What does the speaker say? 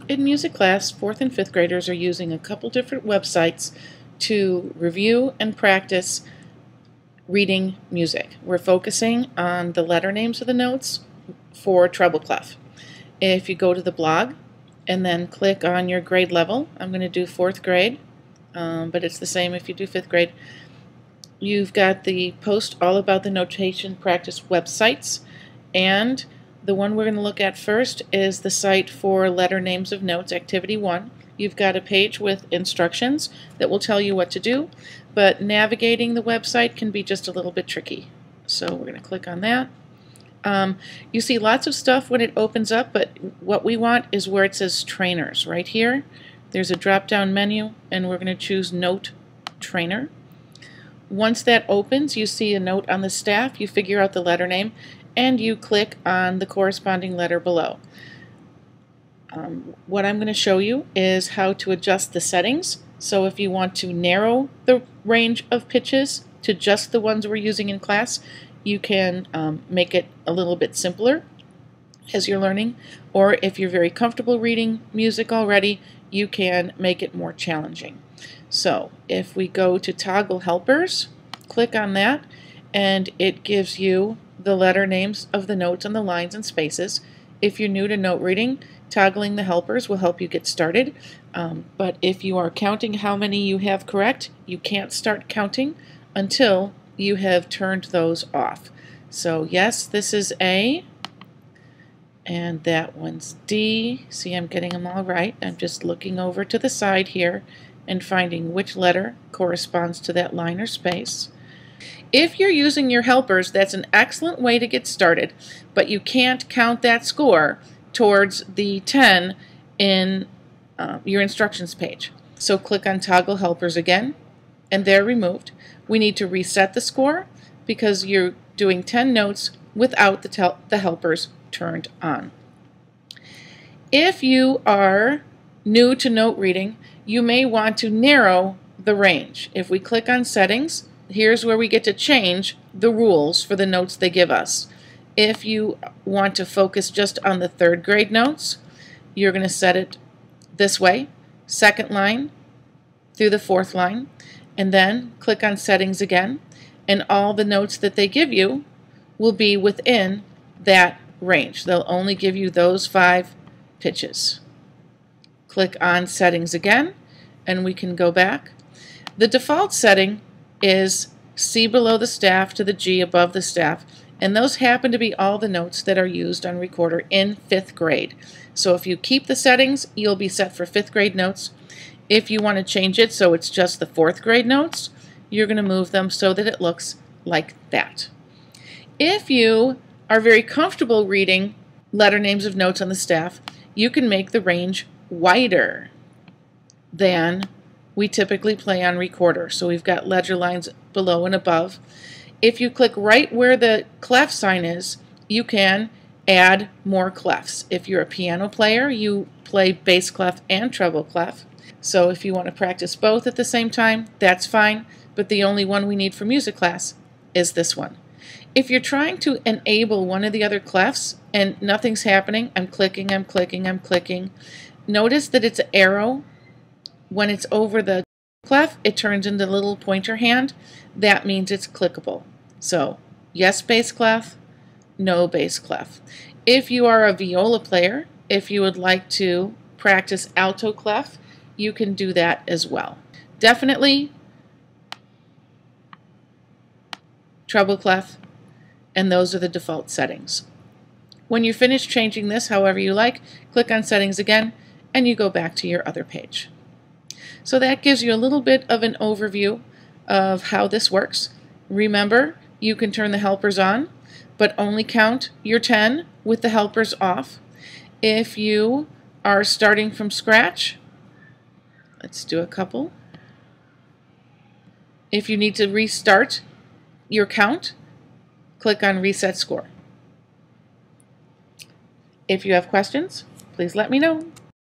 In music class, 4th and 5th graders are using a couple different websites to review and practice reading music. We're focusing on the letter names of the notes for treble clef. If you go to the blog and then click on your grade level, I'm going to do 4th grade, but it's the same if you do 5th grade. You've got the post all about the notation practice websites, and the one we're going to look at first is the site for letter names of notes, Activity 1. You've got a page with instructions that will tell you what to do, but navigating the website can be just a little bit tricky. So we're going to click on that. You see lots of stuff when it opens up, but what we want is where it says trainers. Right here, there's a drop-down menu, and we're going to choose Note Trainer. Once that opens, you see a note on the staff, you figure out the letter name, and you click on the corresponding letter below. What I'm going to show you is how to adjust the settings. So if you want to narrow the range of pitches to just the ones we're using in class, you can make it a little bit simpler as you're learning, or if you're very comfortable reading music already, you can make it more challenging. So if we go to Toggle Helpers, click on that, and it gives you the letter names of the notes on the lines and spaces. If you're new to note reading, toggling the helpers will help you get started. But if you are counting how many you have correct, you can't start counting until you have turned those off. So yes, this is A, and that one's D. See, I'm getting them all right. I'm just looking over to the side here and finding which letter corresponds to that line or space. If you're using your helpers, that's an excellent way to get started, but you can't count that score towards the 10 in your instructions page. So click on Toggle Helpers again, and they're removed. We need to reset the score because you're doing 10 notes without the helpers turned on. If you are new to note reading, you may want to narrow the range. If we click on Settings, here's where we get to change the rules for the notes they give us. If you want to focus just on the 3rd grade notes, you're going to set it this way, 2nd line through the 4th line, and then click on Settings again, and all the notes that they give you will be within that range. They'll only give you those 5 pitches. Click on Settings again, and we can go back. The default setting is C below the staff to the G above the staff, and those happen to be all the notes that are used on Recorder in 5th grade. So if you keep the settings, you'll be set for 5th grade notes. If you want to change it so it's just the 4th grade notes, you're going to move them so that it looks like that. If you are very comfortable reading letter names of notes on the staff, you can make the range wider than we typically play on Recorder. So we've got ledger lines below and above. If you click right where the clef sign is, you can add more clefs. If you're a piano player, you play bass clef and treble clef. So if you want to practice both at the same time, that's fine, but the only one we need for music class is this one. If you're trying to enable one of the other clefs and nothing's happening, I'm clicking, I'm clicking, I'm clicking. Notice that it's an arrow. When it's over the clef, it turns into a little pointer hand. That means it's clickable. So, yes bass clef, no bass clef. If you are a viola player, if you would like to practice alto clef, you can do that as well. Definitely treble clef, and those are the default settings. When you're finished changing this however you like, click on Settings again, and you go back to your other page. So that gives you a little bit of an overview of how this works. Remember, you can turn the helpers on, but only count your 10 with the helpers off. If you are starting from scratch, let's do a couple. If you need to restart your count, click on Reset Score. If you have questions, please let me know.